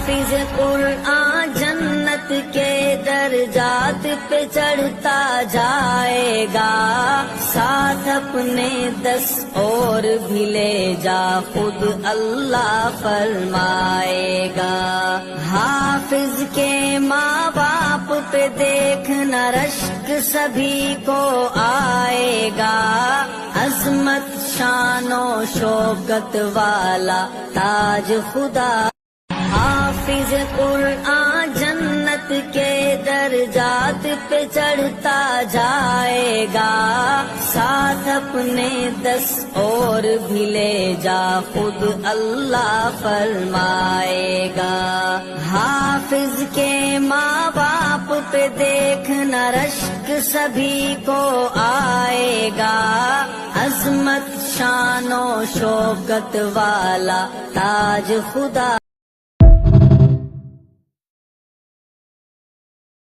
حافظ قرآن جنت کے درجات پہ چڑھتا جائے گا، ساتھ اپنے 10 اور بھی لے جا خود اللہ فرمائے گا۔ حافظ کے ماں باپ پہ دیکھنا رشک سبھی کو آئے گا، عظمت شان و شوکت والا تاج خدا۔ حافظ قرآن جنت کے درجات پہ چڑھتا جائے گا، ساتھ اپنے 10 اور بھی لے جا خود اللہ فرمائے گا۔ حافظ کے ماں باپ پہ دیکھنا رشک سبھی کو آئے گا، عظمت شان و شوکت والا تاج خدا